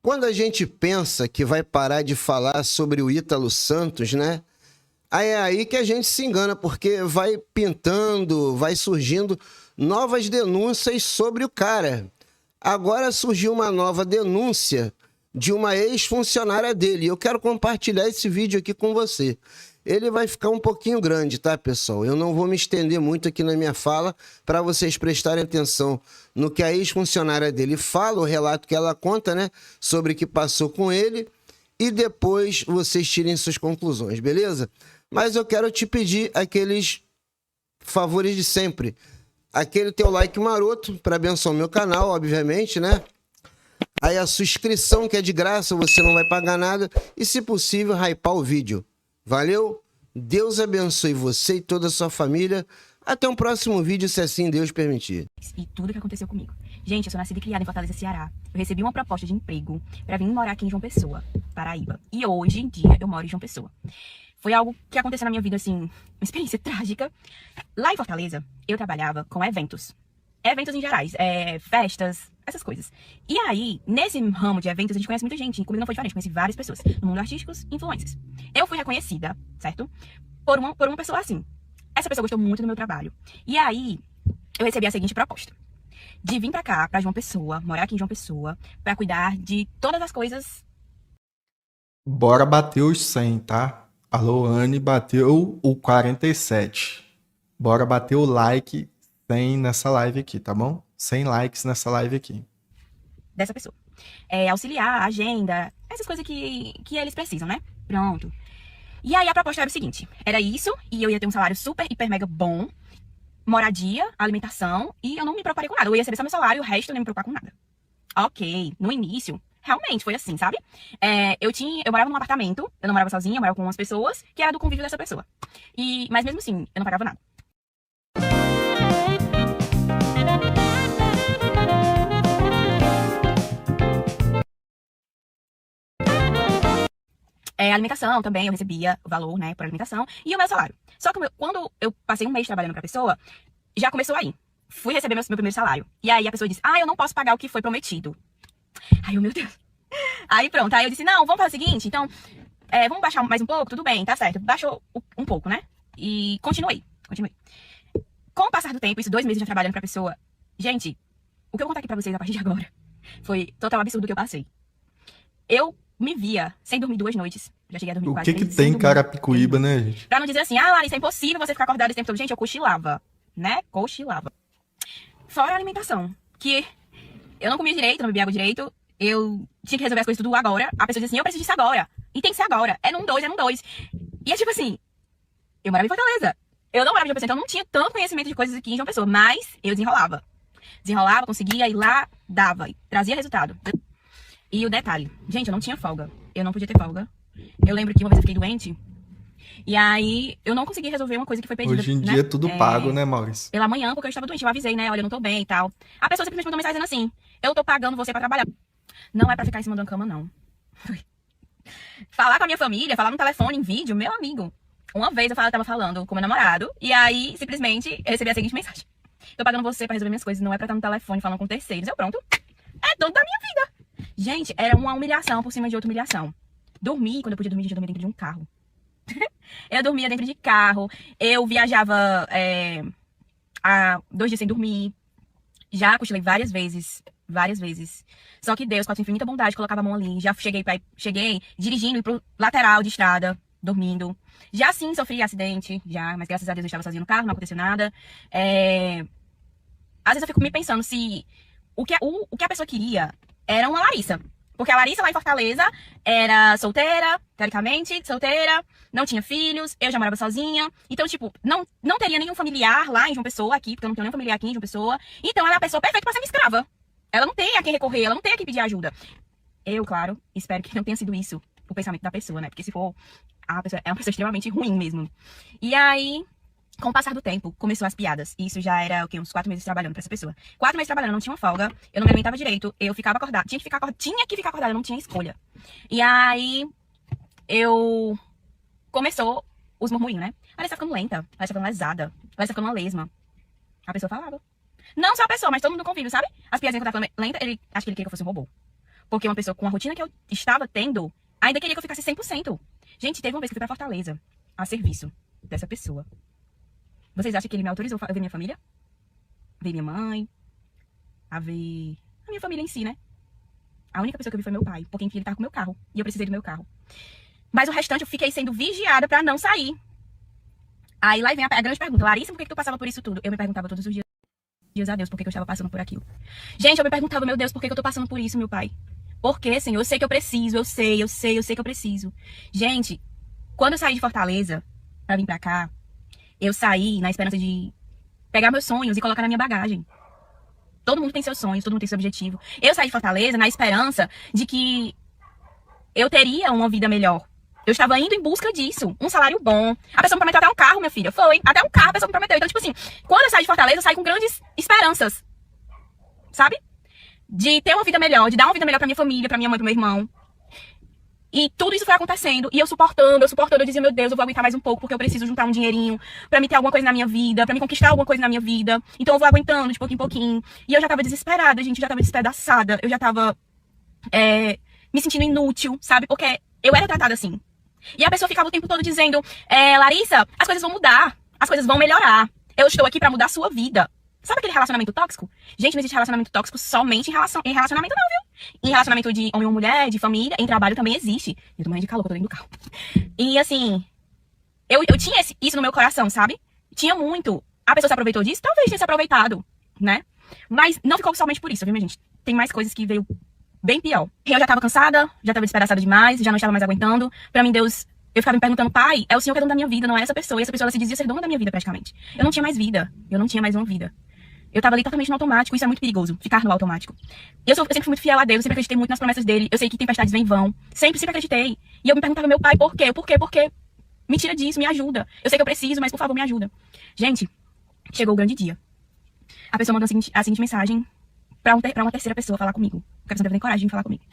Quando a gente pensa que vai parar de falar sobre o Ítalo Santos, né? Aí é aí que a gente se engana, porque vai pintando, vai surgindo novas denúncias sobre o cara. Agora surgiu uma nova denúncia de uma ex-funcionária dele. Eu quero compartilhar esse vídeo aqui com você. Ele vai ficar um pouquinho grande, tá, pessoal? Eu não vou me estender muito aqui na minha fala para vocês prestarem atenção no que a ex-funcionária dele fala, o relato que ela conta, né, sobre o que passou com ele, e depois vocês tirem suas conclusões, beleza? Mas eu quero te pedir aqueles favores de sempre. Aquele teu like maroto para abençoar o meu canal, obviamente, né? Aí a sua inscrição, que é de graça, você não vai pagar nada. E, se possível, hypar o vídeo. Valeu? Deus abençoe você e toda a sua família. Até um próximo vídeo, se assim Deus permitir. E tudo que aconteceu comigo. Gente, eu sou nascida e criada em Fortaleza, Ceará. Eu recebi uma proposta de emprego para vir morar aqui em João Pessoa, Paraíba. E hoje em dia eu moro em João Pessoa. Foi algo que aconteceu na minha vida, assim, uma experiência trágica. Lá em Fortaleza, eu trabalhava com eventos. Eventos em gerais, festas, essas coisas. E aí, nesse ramo de eventos, a gente conhece muita gente. Comigo não foi diferente, conheci várias pessoas. No mundo artístico, influencers. Eu fui reconhecida, certo? Por uma pessoa assim. Essa pessoa gostou muito do meu trabalho. E aí, eu recebi a seguinte proposta. De vir pra cá, pra João Pessoa, morar aqui em João Pessoa, pra cuidar de todas as coisas. Bora bater os 100, tá? A Lohane bateu o 47. Bora bater o like 100 nessa live aqui, tá bom? 100 likes nessa live aqui. Dessa pessoa. Auxiliar, agenda, essas coisas que eles precisam, né? Pronto. E aí a proposta era o seguinte, era isso, e eu ia ter um salário super, hiper, mega bom, moradia, alimentação, e eu não me preocuparia com nada. Eu ia receber só meu salário, o resto eu não me preocupar com nada. Ok, no início, realmente foi assim, sabe? Eu morava num apartamento, eu não morava sozinha, eu morava com umas pessoas, que era do convívio dessa pessoa. Mas mesmo assim, eu não pagava nada. Alimentação também, eu recebia o valor, né, por alimentação, e o meu salário. Só que quando eu passei um mês trabalhando pra pessoa, já começou aí. Fui receber meu primeiro salário. E aí a pessoa disse, eu não posso pagar o que foi prometido. Aí meu Deus. Aí pronto, aí eu disse, não, vamos fazer o seguinte, então, vamos baixar mais um pouco, tudo bem, tá certo. Baixou um pouco, né, e continuei. Com o passar do tempo, isso 2 meses já trabalhando pra pessoa, gente, o que eu vou contar aqui pra vocês a partir de agora foi total absurdo que eu passei. Eu me via sem dormir 2 noites. Já cheguei a dormir quase 3 O que tem Carapicuíba, né, gente? Pra não dizer assim, Larissa, é impossível você ficar acordada esse tempo todo. Gente, eu cochilava, né? Cochilava. Fora a alimentação, que eu não comia direito, não bebia água direito. Eu tinha que resolver as coisas tudo agora. A pessoa dizia assim, eu preciso disso agora. E tem que ser agora. É num 2. E é tipo assim, eu morava em Fortaleza. Eu não morava em João Pessoa, então eu não tinha tanto conhecimento de coisas aqui em João Pessoa. Mas eu desenrolava. Desenrolava, conseguia ir lá, dava. Trazia resultado. E o detalhe, gente, eu não tinha folga. Eu não podia ter folga. Eu lembro que uma vez eu fiquei doente. E aí, eu não consegui resolver uma coisa que foi pedida. Hoje em dia é tudo pago, né, Maurício? Pela manhã, porque eu estava doente. Eu avisei, né? Olha, eu não tô bem e tal. A pessoa simplesmente mandou mensagem dizendo assim, eu tô pagando você pra trabalhar. Não é pra ficar em cima de uma cama, não. Falar com a minha família, falar no telefone, em vídeo, meu amigo. Uma vez eu tava falando com meu namorado. E aí, simplesmente, eu recebi a seguinte mensagem. Tô pagando você pra resolver minhas coisas. Não é pra estar no telefone falando com terceiros. Eu, pronto. É dono da minha vida. Gente, era uma humilhação por cima de outra humilhação. Dormir, quando eu podia dormir, eu dormia dentro de um carro. Eu dormia dentro de carro. Eu viajava há 2 dias sem dormir. Já cochilei várias vezes. Só que Deus, com a sua infinita bondade, colocava a mão ali. Já cheguei dirigindo e pro lateral de estrada, dormindo. Já sim sofri acidente, mas graças a Deus eu estava sozinha no carro, não aconteceu nada. Às vezes eu fico me pensando se o que a pessoa queria era uma Larissa. Porque a Larissa lá em Fortaleza era solteira, teoricamente, solteira, não tinha filhos, eu já morava sozinha. Então, tipo, não teria nenhum familiar lá em João Pessoa, aqui, porque eu não tenho nenhum familiar aqui em João Pessoa. Então, ela é a pessoa perfeita pra ser minha escrava. Ela não tem a quem recorrer, ela não tem a quem pedir ajuda. Eu, claro, espero que não tenha sido isso o pensamento da pessoa, né? Porque se for, a pessoa é uma pessoa extremamente ruim mesmo. E aí, com o passar do tempo, começou as piadas. E isso já era, uns 4 meses trabalhando pra essa pessoa. 4 meses trabalhando, não tinha uma folga. Eu não me alimentava direito. Eu ficava acordada. Tinha que ficar acordada, eu não tinha escolha. E aí, começou os murmurinhos, né? Ela está ficando lenta. Ela está ficando lesada. Ela está ficando uma lesma. A pessoa falava. Não só a pessoa, mas todo mundo do convívio, sabe? As piadinhas que eu tava falando lenta, acho que ele queria que eu fosse um robô. Porque uma pessoa com a rotina que eu estava tendo, ainda queria que eu ficasse 100%. Gente, teve uma vez que eu fui pra Fortaleza, a serviço dessa pessoa. Vocês acham que ele me autorizou a ver minha família? Ver minha mãe, a ver a minha família em si, né? A única pessoa que eu vi foi meu pai, porque enfim, ele tava com o meu carro, e eu precisei do meu carro. Mas o restante eu fiquei sendo vigiada pra não sair. Aí lá vem a grande pergunta: Larissa, por que tu passava por isso tudo? Eu me perguntava todos os dias a Deus por que eu estava passando por aquilo. Gente, eu me perguntava: meu Deus, por que eu tô passando por isso, meu pai? Por quê, Senhor? Eu sei que eu preciso, eu sei que eu preciso. Gente, quando eu saí de Fortaleza pra vir pra cá, eu saí na esperança de pegar meus sonhos e colocar na minha bagagem. Todo mundo tem seus sonhos, todo mundo tem seu objetivo. Eu saí de Fortaleza na esperança de que eu teria uma vida melhor. Eu estava indo em busca disso, um salário bom. A pessoa me prometeu até um carro, minha filha. Foi, até um carro a pessoa me prometeu. Então, tipo assim, quando eu saí de Fortaleza, eu saí com grandes esperanças. Sabe? De ter uma vida melhor, de dar uma vida melhor pra minha família, pra minha mãe, pro meu irmão. E tudo isso foi acontecendo. E eu suportando. Eu dizia: meu Deus, eu vou aguentar mais um pouco, porque eu preciso juntar um dinheirinho pra me ter alguma coisa na minha vida, pra me conquistar alguma coisa na minha vida. Então eu vou aguentando de pouquinho em pouquinho. E eu já tava desesperada, gente. Eu já tava despedaçada. Eu já tava me sentindo inútil, sabe? Porque eu era tratada assim. E a pessoa ficava o tempo todo dizendo: Larissa, as coisas vão mudar. As coisas vão melhorar. Eu estou aqui pra mudar a sua vida. Sabe aquele relacionamento tóxico? Gente, não existe relacionamento tóxico somente em relacionamento não, viu? Em relacionamento de homem ou mulher, de família, em trabalho também existe. Eu tô morrendo de calor, tô dentro do carro. E assim, eu tinha isso no meu coração, sabe? Tinha muito. A pessoa se aproveitou disso? Talvez tenha se aproveitado, né? Mas não ficou somente por isso, viu, minha gente? Tem mais coisas que veio bem pior. Eu já tava cansada, já tava despedaçada demais, já não estava mais aguentando. Pra mim, Deus... Eu ficava me perguntando: pai, é o Senhor que é dono da minha vida, não é essa pessoa. E essa pessoa, ela se dizia ser dona da minha vida, praticamente. Eu não tinha mais vida. Eu não tinha mais uma vida. Eu tava ali totalmente no automático. Isso é muito perigoso, ficar no automático. Eu sempre fui muito fiel a Deus, eu sempre acreditei muito nas promessas dele. Eu sei que tempestades vêm e vão. Sempre acreditei. E eu me perguntava: meu pai, por quê? Por quê? Me tira disso, me ajuda. Eu sei que eu preciso, mas por favor, me ajuda. Gente, chegou o grande dia. A pessoa mandou a seguinte mensagem pra uma terceira pessoa falar comigo. Porque a pessoa teve nem coragem de falar comigo.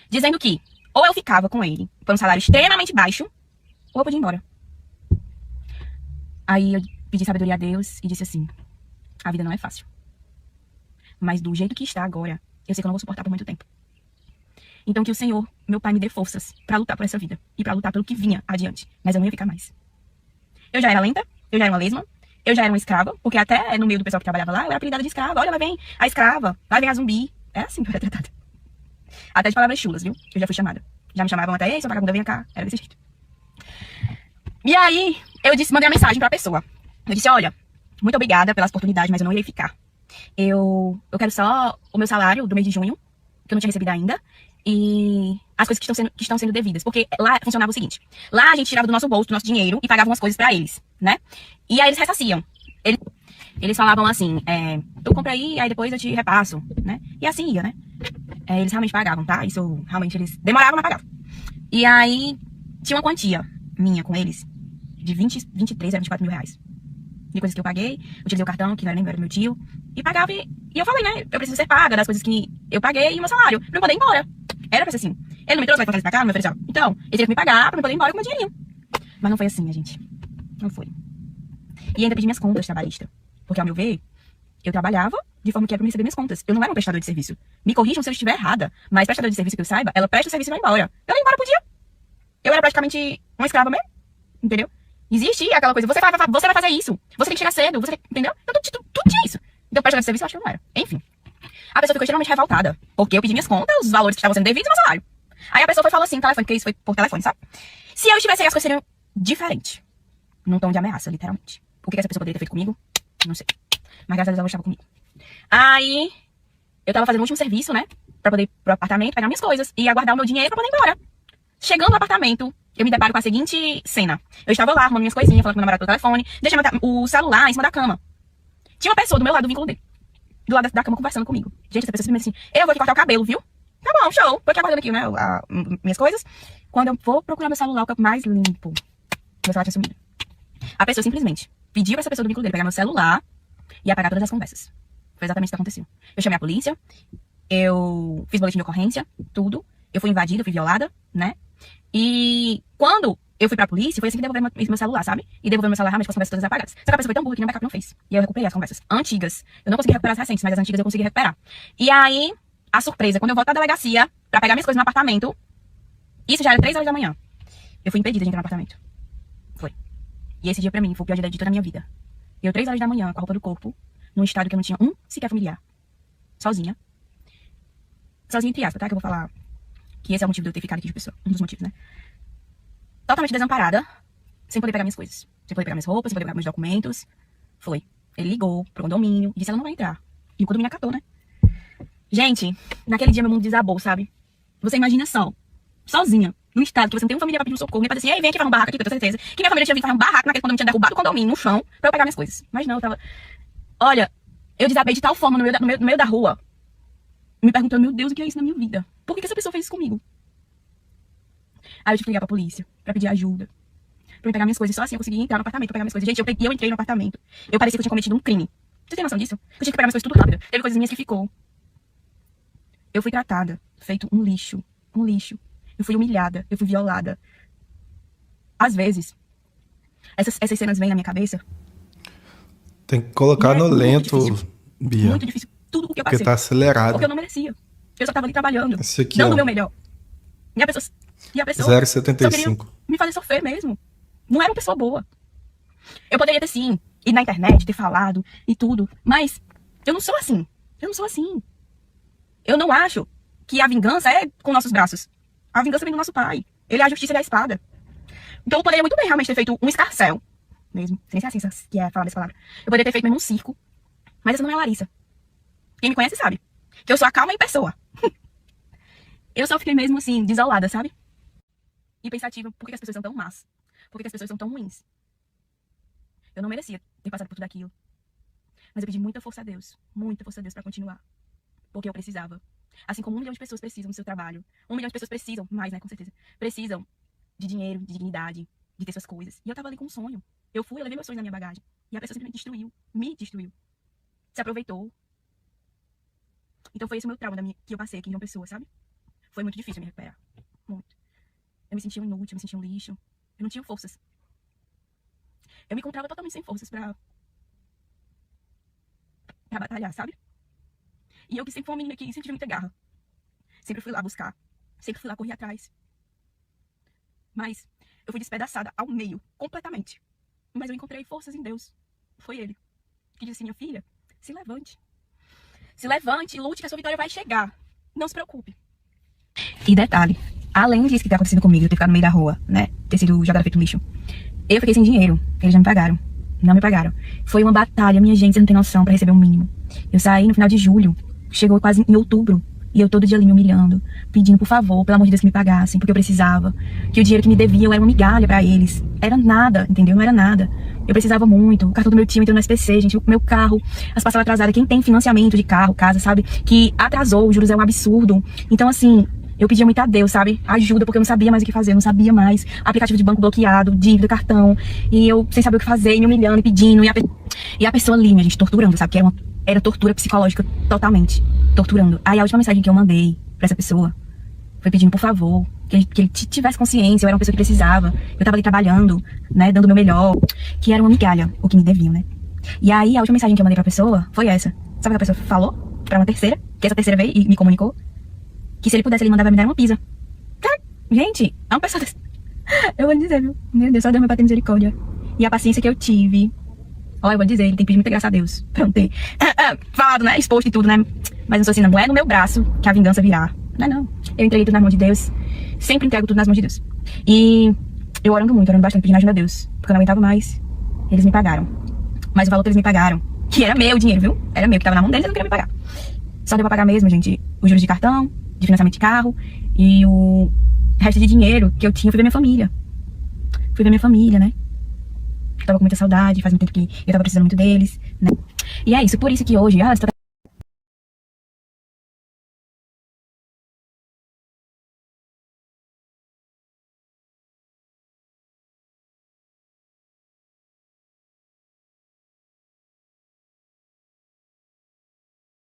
Dizendo que ou eu ficava com ele por um salário extremamente baixo, ou eu podia ir embora. Aí eu pedi sabedoria a Deus e disse assim: a vida não é fácil. Mas do jeito que está agora, eu sei que eu não vou suportar por muito tempo. Então que o Senhor, meu pai, me dê forças pra lutar por essa vida. E pra lutar pelo que vinha adiante. Mas eu não ia ficar mais. Eu já era lenta, eu já era uma lesma, eu já era uma escrava. Porque até no meio do pessoal que trabalhava lá, eu era apelidada de escrava. Olha, lá vem a escrava, lá vem a zumbi. É assim que eu era tratada. Até de palavras chulas, viu? Eu já fui chamada. Já me chamavam até: ei, sua vagabunda, vem cá. Era desse jeito. E aí, mandei uma mensagem pra pessoa. Eu disse: olha, muito obrigada pela oportunidade, mas eu não irei ficar. Eu quero só o meu salário do mês de junho, que eu não tinha recebido ainda, e as coisas que estão sendo devidas. Porque lá funcionava o seguinte: lá a gente tirava do nosso bolso, do nosso dinheiro, e pagava umas coisas pra eles, né? E aí eles ressarciam. Eles falavam assim: tu compra aí depois eu te repasso, né? E assim ia, né? Eles realmente pagavam, tá? Isso realmente eles demoravam, mas pagavam. E aí tinha uma quantia minha com eles de 23 a 24 mil reais. De coisas que eu paguei, utilizei o cartão, que não era nem do meu tio, e pagava, e eu falei, né? Eu preciso ser paga das coisas que eu paguei e o meu salário, pra eu poder ir embora. Era pra ser assim. Ele não me trouxe, vai pra cá, não me ofereceu. Então, ele teve que me pagar pra eu poder ir embora com o meu dinheirinho. Mas não foi assim, minha gente. Não foi. E ainda pedi minhas contas trabalhistas. Porque, ao meu ver, eu trabalhava de forma que era pra me receber minhas contas. Eu não era um prestador de serviço. Me corrijam se eu estiver errada, mas prestador de serviço que eu saiba, ela presta o serviço e vai embora. Eu ia embora por dia. Eu era praticamente uma escrava mesmo. Entendeu? Existia aquela coisa: você vai fazer isso, você tem que chegar cedo, entendeu? Então tudo tinha isso. Então, prestador de serviço eu acho que não era. Enfim. A pessoa ficou extremamente revoltada, porque eu pedi minhas contas, os valores que estavam sendo devidos e meu salário. Aí a pessoa foi e falou assim, no telefone, porque isso foi por telefone, sabe? Se eu estivesse aí, as coisas seriam diferentes. Num tom de ameaça, literalmente. O que essa pessoa poderia ter feito comigo? Não sei. Mas graças a Deus ela estava comigo. Aí, eu tava fazendo o último serviço, né? Pra poder ir pro apartamento, pegar minhas coisas e aguardar o meu dinheiro pra poder ir embora. Chegando no apartamento, eu me deparo com a seguinte cena. Eu estava lá, arrumando minhas coisinhas, falando com meu namorado pelo telefone, deixei o celular em cima da cama. Tinha uma pessoa do meu lado do vínculo dele, do lado da cama, conversando comigo. Gente, essa pessoa simplesmente assim: eu vou aqui cortar o cabelo, viu? Tá bom, show. Tô aqui aguardando aqui, né, minhas coisas. Quando eu vou procurar meu celular, o que é mais limpo, meu celular tinha sumido. A pessoa simplesmente pediu pra essa pessoa do vínculo dele pegar meu celular e apagar todas as conversas. Foi exatamente isso que aconteceu. Eu chamei a polícia, eu fiz boletim de ocorrência, tudo. Eu fui invadida, fui violada, né? E quando eu fui pra polícia, foi assim que devolveram meu celular, sabe? E devolveram meu celular realmente com as conversas todas apagadas. Só que a pessoa foi tão burra que nem o backup não fez. E aí eu recuperei as conversas antigas. Eu não consegui recuperar as recentes, mas as antigas eu consegui recuperar. E aí, a surpresa, quando eu volto da delegacia pra pegar minhas coisas no apartamento, isso já era 3 horas da manhã. Eu fui impedida de entrar no apartamento. Foi. E esse dia pra mim foi o pior dia de toda a minha vida. Eu 3 horas da manhã, com a roupa do corpo, num estado que eu não tinha sequer familiar. Sozinha. Sozinha entre aspas, tá? Que eu vou falar que esse é o motivo de eu ter ficado aqui de pessoa. Um dos motivos, né? Totalmente desamparada, sem poder pegar minhas coisas. Sem poder pegar minhas roupas, sem poder pegar meus documentos. Foi. Ele ligou pro condomínio e disse: ela não vai entrar. E o condomínio acatou, né? Gente, naquele dia meu mundo desabou, sabe? Você imagina só, sozinha, num estado que você não tem uma família pra pedir um socorro, nem pra dizer assim: ei, vem aqui fazer um barraco aqui, que eu tenho certeza que minha família tinha vindo fazer um barraco naquele condomínio, tinha derrubado o condomínio no chão pra eu pegar minhas coisas. Mas não, eu tava... Olha, eu desabei de tal forma no meio da rua, me perguntando: meu Deus, o que é isso na minha vida? Por que essa pessoa fez isso comigo? Aí eu tive que ligar pra polícia, pra pedir ajuda, pra me pegar minhas coisas. Só assim eu consegui entrar no apartamento pra pegar minhas coisas. Gente, eu entrei no apartamento. Eu parecia que eu tinha cometido um crime. Você tem noção disso? Eu tinha que pegar minhas coisas tudo rápido. Teve coisas minhas que ficou. Eu fui tratada, feito um lixo. Um lixo. Eu fui humilhada, eu fui violada. Às vezes, essas cenas vêm na minha cabeça. Tem que colocar no lento, difícil, Bia. Muito difícil. Tudo o que eu passei. Porque tá acelerado. Porque eu não merecia. Eu só tava ali trabalhando, Esse aqui, dando ó. o meu melhor. E a pessoa 0,75. só queria me fazer sofrer mesmo. Não era uma pessoa boa. Eu poderia ter, sim, ido na internet, ter falado e tudo. Mas eu não sou assim. Eu não sou assim. Eu não acho que a vingança é com nossos braços. A vingança vem do nosso pai. Ele é a justiça e a espada. Então eu poderia muito bem realmente ter feito um escarcéu. Mesmo. Sem ser assim que é falar dessa palavra. Eu poderia ter feito mesmo um circo. Mas essa não é a Larissa. Quem me conhece sabe que eu sou a calma em pessoa. Eu só fiquei mesmo assim, desolada, sabe? E pensativa, por que as pessoas são tão más? Por que as pessoas são tão ruins? Eu não merecia ter passado por tudo aquilo. Mas eu pedi muita força a Deus pra continuar. Porque eu precisava. Assim como 1 milhão de pessoas precisam do seu trabalho. 1 milhão de pessoas precisam, mais, né, com certeza. Precisam de dinheiro, de dignidade, de ter suas coisas. E eu tava ali com um sonho. Eu levei meus sonhos na minha bagagem. E a pessoa simplesmente destruiu, me destruiu. Se aproveitou. Então foi esse o meu trauma que eu passei aqui em João Pessoa, sabe? Foi muito difícil me recuperar. Muito. Eu me sentia um inútil, eu me sentia um lixo. Eu não tinha forças. Eu me encontrava totalmente sem forças pra batalhar, sabe? E eu que sempre fui uma menina que sempre tive muita garra. Sempre fui lá buscar. Sempre fui lá correr atrás. Mas eu fui despedaçada ao meio, completamente. Mas eu encontrei forças em Deus. Foi Ele que disse: minha filha, se levante. Se levante e lute que a sua vitória vai chegar. Não se preocupe. E detalhe, além disso que tá acontecendo comigo, eu ter ficado no meio da rua, né? Ter sido jogada feito lixo. Eu fiquei sem dinheiro. Eles já me pagaram. Não me pagaram. Foi uma batalha, minha gente, você não tem noção, pra receber o mínimo. Eu saí no final de julho. Chegou quase em outubro. E eu todo dia ali me humilhando, pedindo, por favor, pelo amor de Deus, que me pagassem, porque eu precisava. Que o dinheiro que me deviam era uma migalha pra eles. Era nada, entendeu? Não era nada. Eu precisava muito. O cartão do meu tio entrou no SPC, gente. O meu carro, as parcelas atrasadas. Quem tem financiamento de carro, casa, sabe? Que atrasou, os juros é um absurdo. Então, assim, eu pedia muito a Deus, sabe? Ajuda, porque eu não sabia mais o que fazer, eu não sabia mais. Aplicativo de banco bloqueado, dívida, cartão. E eu sem saber o que fazer, me humilhando, e pedindo. E a pessoa ali, minha gente, torturando, sabe? Que era tortura psicológica totalmente. Torturando. Aí a última mensagem que eu mandei pra essa pessoa foi pedindo, por favor, que ele tivesse consciência. Eu era uma pessoa que precisava. Eu tava ali trabalhando, né? Dando o meu melhor. Que era uma migalha, o que me deviam, né? E aí a última mensagem que eu mandei pra pessoa foi essa. Sabe o que a pessoa falou? Pra uma terceira. Que essa terceira veio e me comunicou. Que se ele pudesse, ele mandava me dar uma pizza. Cara, gente, é uma pessoa dessa. Eu vou dizer, viu? Meu Deus, só Deus me bater misericórdia. E a paciência que eu tive. Ó, eu vou dizer, ele tem que pedir muita graça a Deus pra não ter falado, né? Exposto e tudo, né? Mas não sou assim, não é no meu braço que a vingança virá. Não é não. Eu entreguei tudo nas mãos de Deus. Sempre entrego tudo nas mãos de Deus. E eu orando bastante, pedindo ajuda a Deus. Porque eu não aguentava mais. Eles me pagaram. Mas o valor que eles me pagaram, que era meu dinheiro, viu? Era meu, que tava na mão deles, eu não queria me pagar. Só deu pra pagar mesmo, gente, os juros de cartão, de financiamento de carro. E o resto de dinheiro que eu tinha, fui ver minha família. Fui ver minha família, né? Eu tava com muita saudade, faz muito tempo que eu tava precisando muito deles, né? E é isso, por isso que hoje,